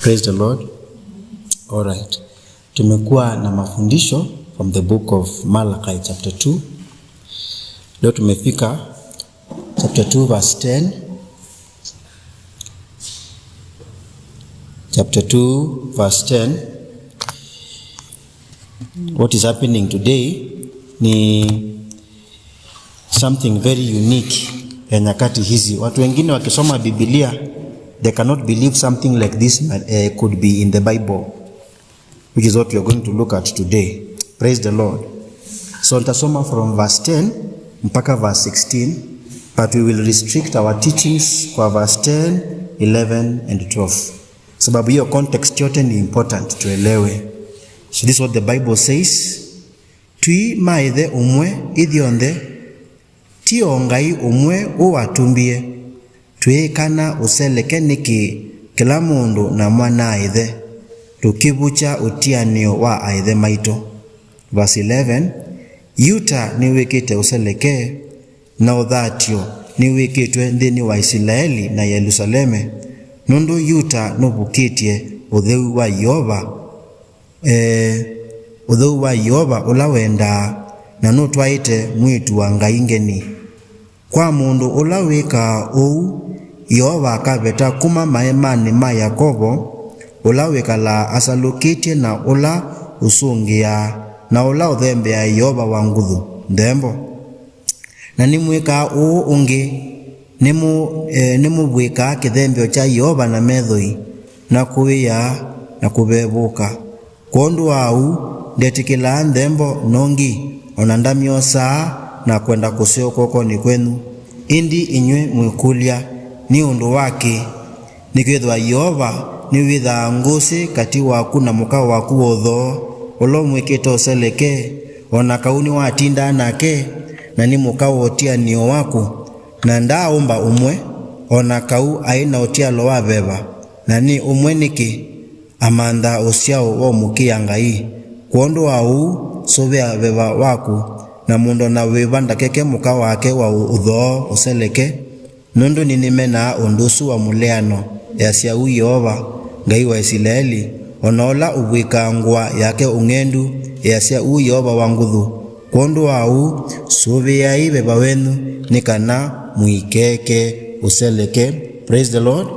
Praise the Lord. All right. Tumekuwa na mafundisho from the book of Malachi chapter 2. Leo tumefika chapter 2 verse 10. Chapter 2 verse 10. What is happening today ni something very unique ya nyakati hizi. Watu wengine wakisoma Biblia, they cannot believe something like this could be in the Bible, which is what we are going to look at today. Praise the Lord. So nitasoma from verse 10 mpaka verse 16, but we will restrict our teachings kwa verse 10, 11 and 12. Sababu hiyo context yote ni important tuelewe. So this is what the Bible says. Tui maithe umwe ithionde tio ngai umwe uwatumbie twikana useleke niki kila mundu na mwana aithe tukibucha utianio wa aithe maito. Verse 11. Yuta niwikite useleke na uthatio niwikitwe nthini wa Israeli na Yerusaleme nundu Yuta nubukitie utheu wa Yehova ula wenda na nutwaite mwitu wa ngai ngeni kwa mundu ula wika uu Yehova akaveta kuma maemani ma Yakobo ula wikala asalukitie na ula usungia na ula uthembea Yehova wa nguthu ndembo na nimwika uu ungi nimubwika kithembeo cha Yehova na methoi na kuia na kubebuka kondu au ndetikila ndembo nongi onandamio saa na kwenda kusio koko ni kwenu indi inywe mwikulia ni undu wake nikwithwa Yehova ni witha ngusi kati waku na mukao waku wotho ulo mwikite useleke ona kauni watinda nake na ni mukao otia nio waku na ndaomba umwe ona kau aina otia loa beba na ni umwe niki amanda usiao wo mukia ngai kuondo au sovea beba waku na mundo na webanda keke muka wake wa udho useleke nundu ninimena undusu wa muleano yasia u Yehova ngai wa Israeli onola ubwika ngwa yake ungendu yasia u Yehova wa nguthu kuondo au sovea ibeba wenu nikana muikeke useleke. Praise the Lord.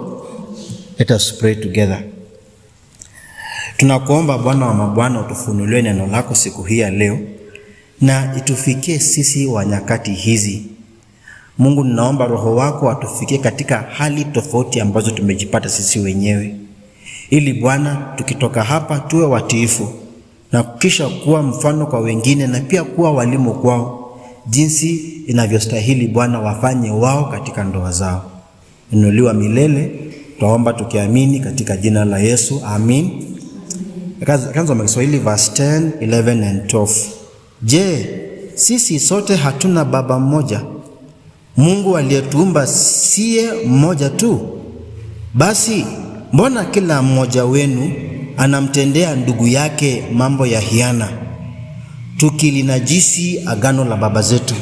Let us pray together. Tunakuomba Bwana wa mabwana utufunulie neno lako siku hii ya leo na itufikie sisi wa nyakati hizi. Mungu, ninaomba roho wako atufikie katika hali tofauti ambazo tumejipata sisi wenyewe, ili Bwana tukitoka hapa tuwe watiifu na kisha kuwa mfano kwa wengine na pia kuwa walimu kwao jinsi inavyostahili Bwana wafanye wao katika ndoa zao. Inuliwa milele tuomba tukiamini katika jina la Yesu, amin. Kanzo wa Kiswahili verse 10, 11 and 12. Je, sisi sote hatuna baba mmoja? Mungu aliyetuumba siye mmoja tu? Basi mbona kila mmoja wenu anamtendea ndugu yake mambo ya hiana, tukilinajisi agano la baba zetu?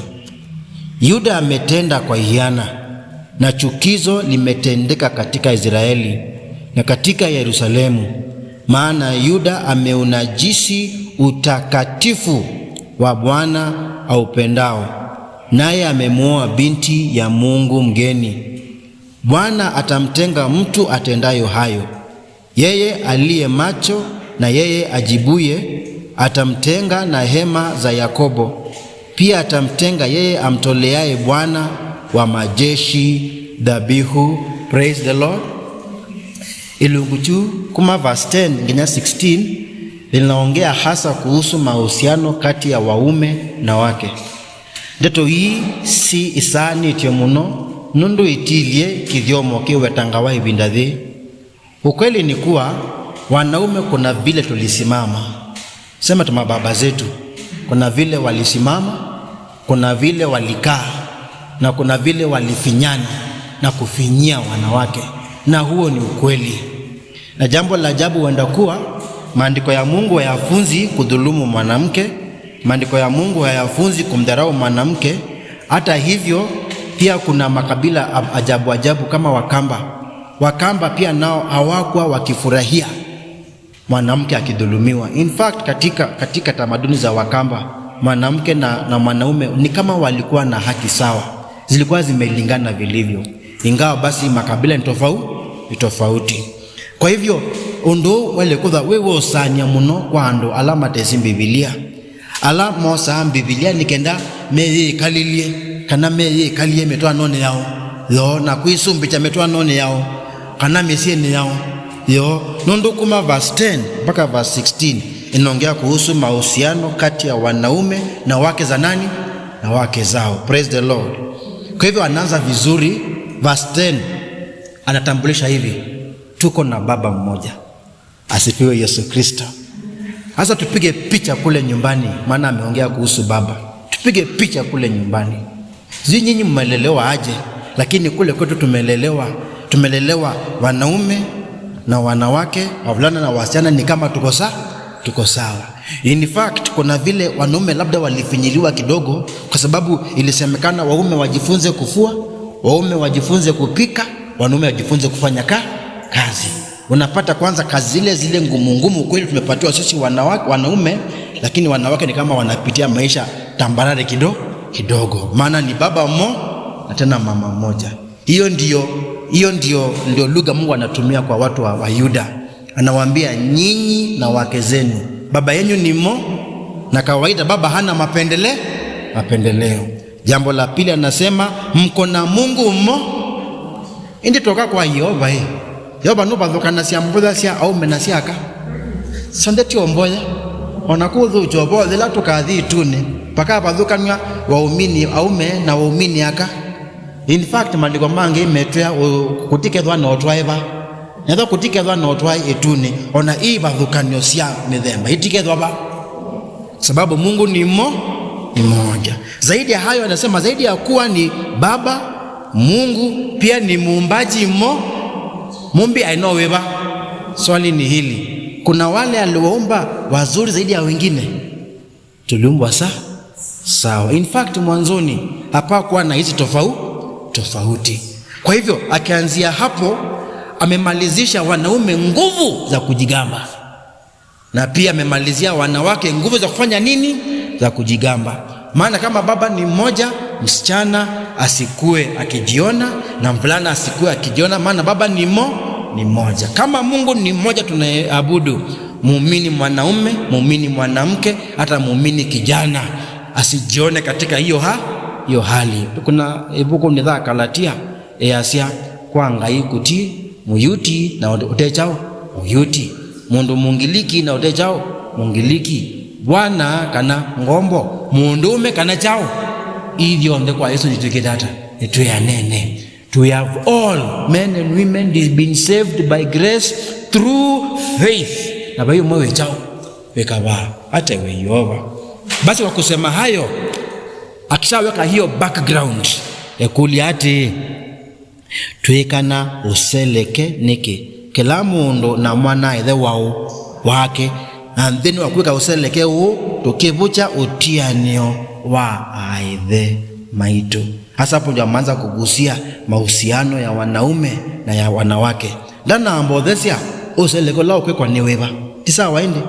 Yuda ametenda kwa hiana na chukizo limetendeka katika Israeli na katika Yerusalemu, maana Yuda ameunajisi utakatifu wa Bwana aupendao, naye amemuoa binti ya Mungu mgeni. Bwana atamtenga mtu atendayo hayo, yeye aliye macho na yeye ajibuye atamtenga na hema za Yakobo. Pia atamtenga yeye amtoleaye Bwana wa majeshi dhabihu. Praise the Lord. Ilunguchu kuma verse 10 nginya 16 linaongea hasa kuhusu mahusiano kati ya waume na wake. Ndeto hii si isani itio muno nundu itilie kithyomo kiwetangawa ibindathi. Ukweli ni kuwa wanaume kuna vile tulisimama, sema tuma baba zetu, kuna vile walisimama, kuna vile walikaa na kuna vile walifinyana na kufinyia wanawake, na huo ni ukweli. Na jambo la ajabu huenda kuwa maandiko ya Mungu hayafunzi kudhulumu mwanamke, maandiko ya Mungu hayafunzi kumdharau mwanamke. Hata hivyo pia kuna makabila ajabu kama Wakamba Wakamba pia nao hawakuwa wakifurahia mwanamke akidhulumiwa. In fact, katika tamaduni za Wakamba, mwanamke na mwanaume ni kama walikuwa na haki sawa, zilikuwa zimelingana vilivyo, ingawa basi makabila ni tofauti. Kwa hivyo ondo wale kudha wewe osanya muno kwando alama tezi Biblia ala mosa Biblia nikenda meye kalilie kana meye kalie metwa none yao yo na kuisumbi cha metwa none yao kana mesieni yao yo nondo kuma verse 10 mpaka verse 16 inaongea kuhusu mahusiano kati ya wanaume na wake za nani na wake zao. Praise the Lord. Kwa hivyo anaanza vizuri. Verse 10 anatambulisha hivi, tuko na baba mmoja, asifiwe Yesu Kristo. Sasa tupige picha kule nyumbani, maana ameongea kuhusu baba. Tupige picha kule nyumbani. Sijui nyinyi mmelelewa aje, lakini kule kwetu tumelelewa wanaume na wanawake, wavulana na wasichana ni kama tuko sawa. In fact, kuna vile wanaume labda walifinyiliwa kidogo, kwa sababu ilisemekana waume wajifunze kufua, waume wajifunze kupika, wanaume wajifunze kufanya kazi. Unapata kwanza kazi zile ngumu kweli tumepatiwa sisi wanaume, lakini wanawake ni kama wanapitia maisha tambarare kidogo, maana ni baba mmoja na tena mama mmoja. Hiyo ndio lugha Mungu anatumia kwa watu wa Yuda. Anawaambia nyinyi na wake zenu, baba yenu ni mmoja, na kawaida baba hana mapendeleo. Jambo la pili anasema mko na Mungu mmoja. Indi toka kwa Yehova Yehova no badhokana sia mbudha sia au menasiaka sondeti omboya onakudhu jobo dhila tukadhi tune paka badhokana waumini aume na waumini aka. In fact maliko mange imetwea kutikedwa na otwaiva nado kutikedwa na otwai etune ona hii badhokanyo sia mithemba itikedwa ba, sababu Mungu ni mmoja. Zaidi ya hayo anasema zaidi ya kuwa ni baba, Mungu pia ni muumbaji Mumbi ainowewa. Swali ni hili, kuna wale aliwaumba wazuri zaidi ya wengine? Tuliumbwa sawa. In fact mwanzoni hapakuwa na hizi tofauti. Kwa hivyo akianzia hapo amemalizisha wanaume nguvu za kujigamba, na pia amemalizia wanawake nguvu za kufanya nini? Za kujigamba. Maana kama baba ni mmoja, msichana asikue akijiona na mvulana asikue akijiona, maana baba ni mmoja. Kama Mungu ni mmoja tunayeabudu, muumini mwanaume, muumini mwanamke, hata muumini kijana asijione katika hiyo hali. Kuna ibuku ni dha Galatia easia kwanga ikuti muyuti na utechao muyuti, mundu mungiliki na utechao mungiliki, bwana kana ngombo, mundume kana chao. Hivyo ndio kwa Yesu nitukidata nituya nene. We have all men and women been saved by grace through faith. Na bayo mwe chao wekaba hata we Yehova. Basi kwa kusema hayo, akishaweka hiyo background ekuli ati tuikana useleke niki kila mundu na mwana ithe wao wake, and then wakuika useleke tukivucha utianio wa aithe maitu. Hasa hapo ndio ameanza kugusia mahusiano ya wanaume na ya wanawake. Ndana ambothesia useleke lao kwa niweva tisa waende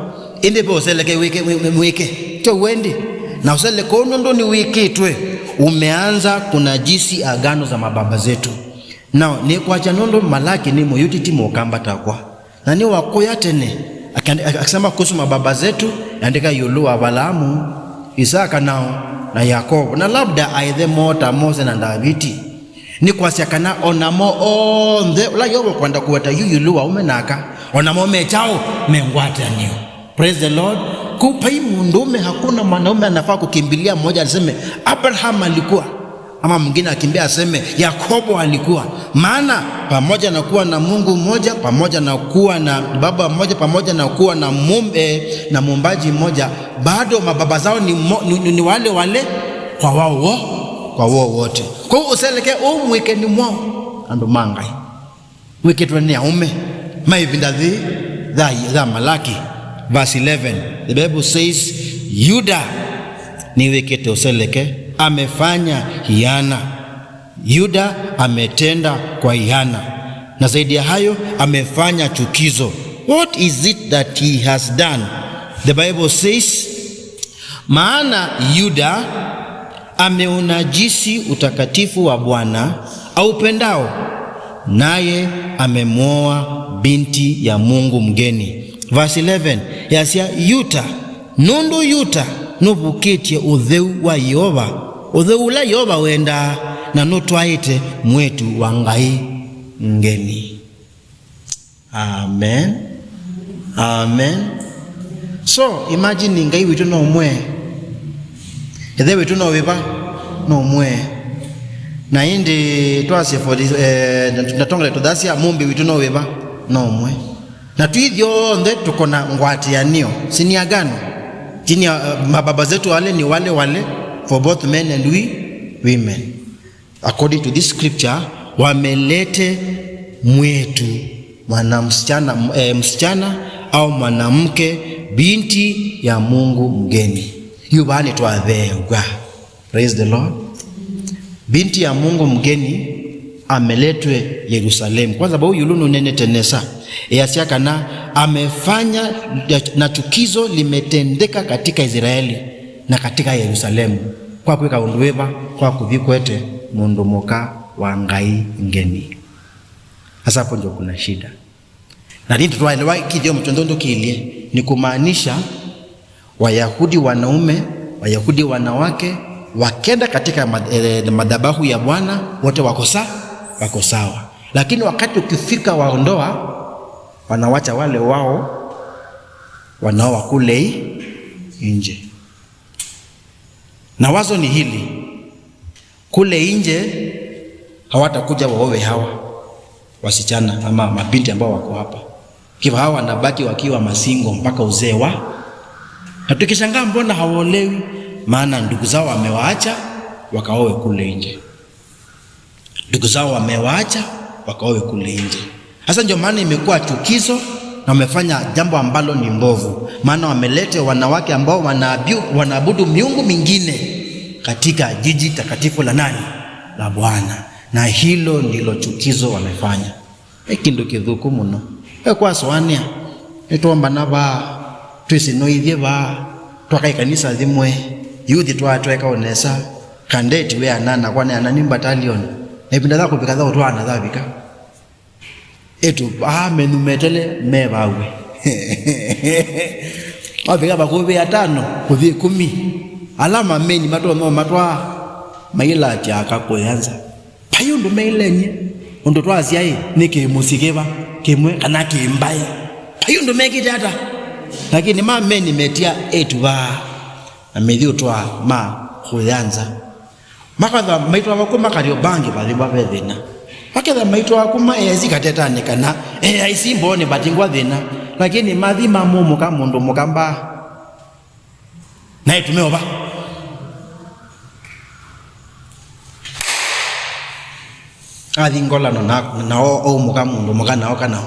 inde po useleke weke to wende na useleke ndo ni wikitwe. Umeanza kunajisi agano za mababa zetu. Now ni kwa chanondo Malaki ni moyutiti mokamba takwa na ni wakoya tene akisema kuhusu mababa zetu, andika yulu Abalamu, Isaka nao na Yakobo, na labda aidhe Mota, Mose na Davidi. Ni kwa siakana onamo onde la yobo kwanda kuwata yulu wa umenaka onamo mechao mengwata niyo. Praise the Lord. Kupai mundume hakuna mwanaume anafaa kukimbilia mmoja aseme Abraham alikuwa, ama mwingine akimbia aseme Yakobo alikuwa. Maana pamoja na kuwa na Mungu mmoja, pamoja na kuwa na baba mmoja, pamoja na kuwa na muumbaji mmoja, bado mababa zao ni wale kwa wao wote. Kwa hiyo useleke umwike ni mwao ando mangai wike tuania ume maivinda the Malaki verse 11. The Bible says Yuda ni wikete useleke amefanya hiana. Yuda ametenda kwa hiana. na zaidi ya hayo amefanya chukizo. What is it that he has done? The Bible says, maana Yuda ameunajisi utakatifu wa Bwana aupendao, naye amemwoa binti ya Mungu mgeni. Verse 11, yasia Yuta nundu Yuta nubukitie utheu wa Yehova, utheu la Yehova wenda na nutwaite mwetu wa Ngai mgeni. Amen. Amen. So imagine Ngai witu no mwe ethe witu no wiba no mwe na indi twase for natongole tudhasia mumbi witu no wiba no mwe na tuithyo ndhe tukona ngwatianio sini agano chini mababa zetu wale ni wale for both men and women. According to this scripture, wamelete mwetu msichana au mwanamke binti ya Mungu mgeni. Yubani twatheuga. Praise the Lord. Binti ya Mungu mgeni ameletwe Yerusalemu. Kwanza sababu yulunu nene tenesa yasiakana amefanya na chukizo limetendeka katika Israeli na katika Yerusalemu kwa kuweka unduweba kwa kuvikwete mundu moka wa Ngai ngeni. Hasa hapo ndio kuna shida. Na ndio tuwaelewa kidio mtondondo kilie ni kumaanisha Wayahudi wanaume, Wayahudi wanawake wakenda katika madhabahu ya Bwana wote wako sawa. Lakini wakati ukifika waondoa wanawacha wale wao wanaoa kule nje. Na wazo ni hili, kule nje hawatakuja waowe hawa wasichana ama mabinti ambao wako hapa. Kiva hawa wanabaki wakiwa masingo mpaka uzee wa. Na tukishangaa mbona hawaolewi, maana ndugu zao wamewaacha wakaowe kule nje. Ndugu zao wamewaacha wakaowe kule nje. Hasa ndio maana imekuwa chukizo na wamefanya jambo ambalo ni mbovu. Maana wamelete wanawake ambao wanaabudu miungu mingine katika jiji takatifu la nani? La Bwana. Na hilo ndilo chukizo wamefanya. Kindu kithuku muno. Kwa swania nituomba naba twisinoithie ba twaka kanisa thimwe youth twatweka onesa candidate we anana kwa anani battalion ebinda za kupika za utwana thabika etu menu metele mebawe wabika bakubi 5 kuthi 10 alama meni matwa maila atiaka kuyanza payundu meilenye ndo twazi ai nike musikeba kimwe kana kimbai payundu mekitata lakini meni metia etu ba amedhi utwa kuyanza makadha maitwa bakuma kario bangi bali babethina makadha maitwa akuma ezikateta kana aisimbone batingwa thina lakini mathima mumu ka mundu mukamba na itumeoba athingola na o muka mundu mukana okana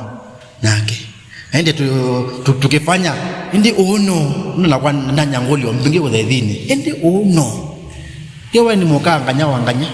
nake ende tukifanya ndi uno na kwa nanyangoli ombinge wethini ndi uno yewe ni mukanganya wanganya